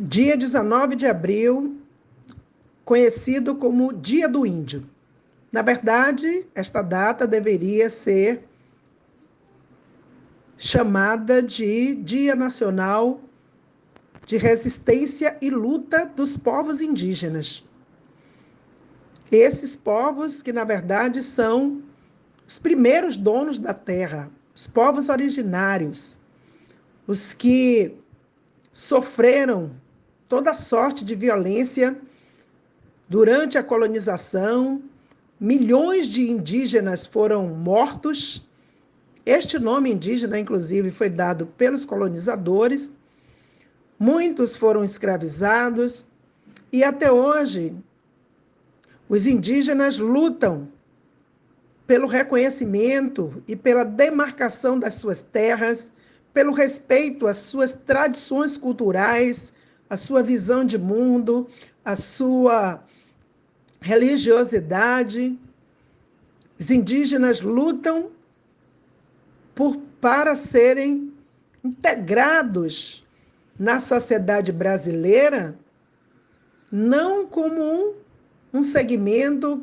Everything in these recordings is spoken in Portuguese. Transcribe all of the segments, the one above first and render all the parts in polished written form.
Dia 19 de abril, conhecido como Dia do Índio. Na verdade, esta data deveria ser chamada de Dia Nacional de Resistência e Luta dos Povos Indígenas. Esses povos que, na verdade, são os primeiros donos da terra, os povos originários, os que sofreram toda sorte de violência durante a colonização. Milhões de indígenas foram mortos. Este nome indígena, inclusive, foi dado pelos colonizadores. Muitos foram escravizados. E até hoje, os indígenas lutam pelo reconhecimento e pela demarcação das suas terras, pelo respeito às suas tradições culturais, à sua visão de mundo, à sua religiosidade. Os indígenas lutam para serem integrados na sociedade brasileira, não como um segmento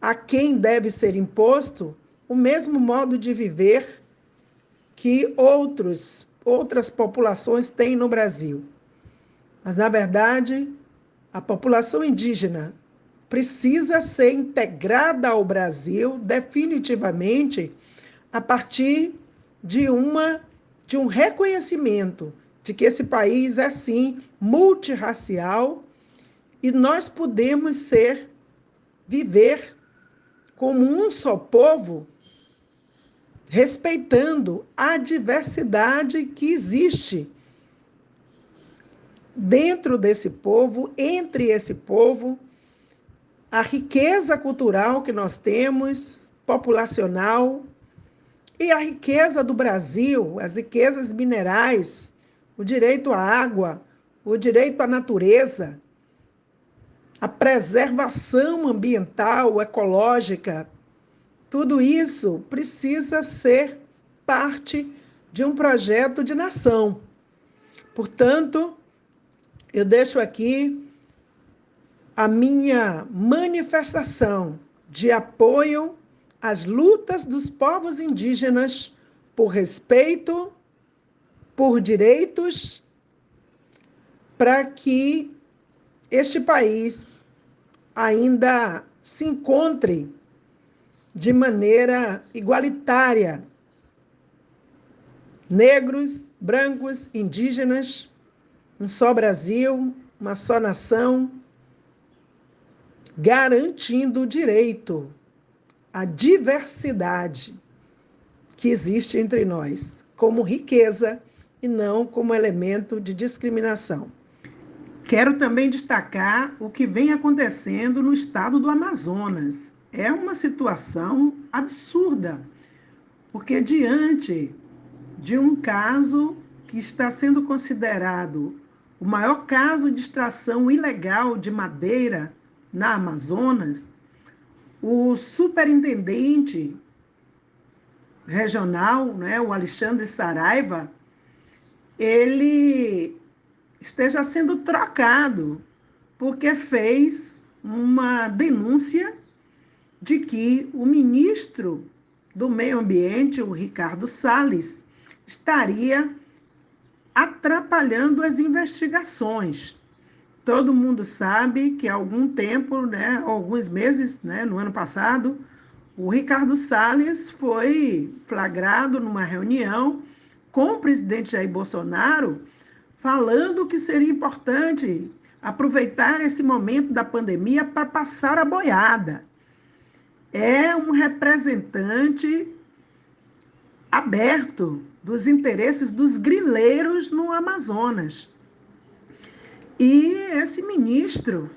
a quem deve ser imposto o mesmo modo de viver que outras populações têm no Brasil. Mas, na verdade, a população indígena precisa ser integrada ao Brasil definitivamente a partir de um reconhecimento de que esse país é, sim, multirracial e nós podemos viver como um só povo, respeitando a diversidade que existe dentro desse povo, entre esse povo, a riqueza cultural que nós temos, populacional, e a riqueza do Brasil, as riquezas minerais, o direito à água, o direito à natureza, a preservação ambiental, ecológica, tudo isso precisa ser parte de um projeto de nação. Portanto, eu deixo aqui a minha manifestação de apoio às lutas dos povos indígenas por respeito, por direitos, para que este país ainda se encontre de maneira igualitária. Negros, brancos, indígenas, um só Brasil, uma só nação, garantindo o direito à diversidade que existe entre nós, como riqueza e não como elemento de discriminação. Quero também destacar o que vem acontecendo no estado do Amazonas. É uma situação absurda, porque diante de um caso que está sendo considerado o maior caso de extração ilegal de madeira na Amazonas, o superintendente regional, o Alexandre Saraiva, ele esteja sendo trocado, porque fez uma denúncia de que o ministro do Meio Ambiente, o Ricardo Salles, estaria atrapalhando as investigações. Todo mundo sabe que há algum tempo, alguns meses, no ano passado, o Ricardo Salles foi flagrado numa reunião com o presidente Jair Bolsonaro, falando que seria importante aproveitar esse momento da pandemia para passar a boiada. É um representante aberto dos interesses dos grileiros no Amazonas. E esse ministro,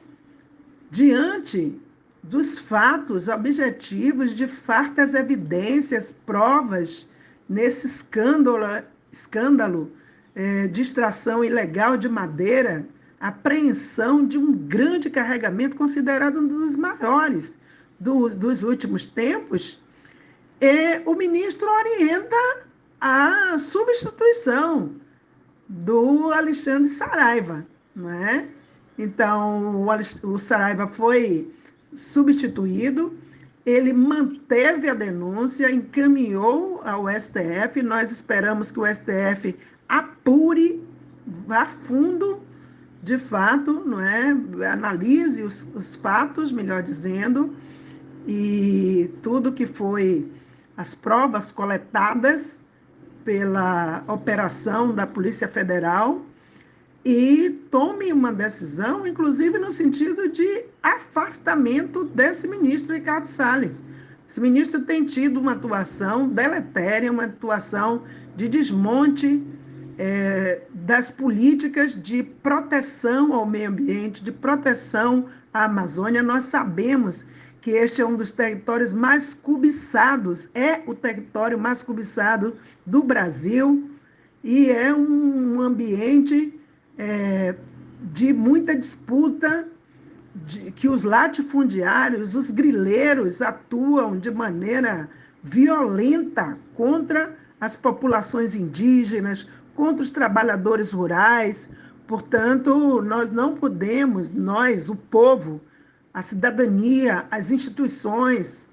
diante dos fatos objetivos, de fartas evidências, provas nesse escândalo de extração ilegal de madeira, apreensão de um grande carregamento considerado um dos maiores dos últimos tempos, o ministro orienta a substituição do Alexandre Saraiva, não é? Então, o Saraiva foi substituído, ele manteve a denúncia, encaminhou ao STF, nós esperamos que o STF apure a fundo, de fato, não é? Analise os fatos, melhor dizendo, e tudo que foi as provas coletadas pela operação da Polícia Federal e tome uma decisão, inclusive no sentido de afastamento desse ministro Ricardo Salles. Esse ministro tem tido uma atuação deletéria, uma atuação de desmonte das políticas de proteção ao meio ambiente, de proteção à Amazônia. Nós sabemos que este é um dos territórios mais cobiçados, é o território mais cobiçado do Brasil, e é um ambiente de muita disputa, que os latifundiários, os grileiros atuam de maneira violenta contra as populações indígenas, contra os trabalhadores rurais. Portanto, nós não podemos, nós, o povo, a cidadania, as instituições,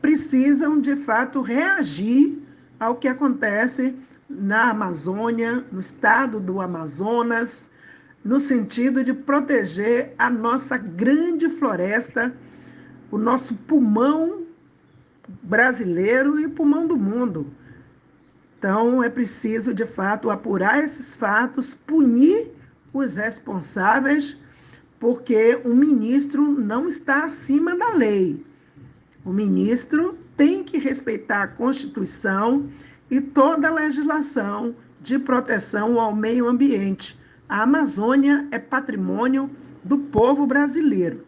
precisam, de fato, reagir ao que acontece na Amazônia, no estado do Amazonas, no sentido de proteger a nossa grande floresta, o nosso pulmão brasileiro e pulmão do mundo. Então, é preciso, de fato, apurar esses fatos, punir os responsáveis, porque o ministro não está acima da lei. O ministro tem que respeitar a Constituição e toda a legislação de proteção ao meio ambiente. A Amazônia é patrimônio do povo brasileiro.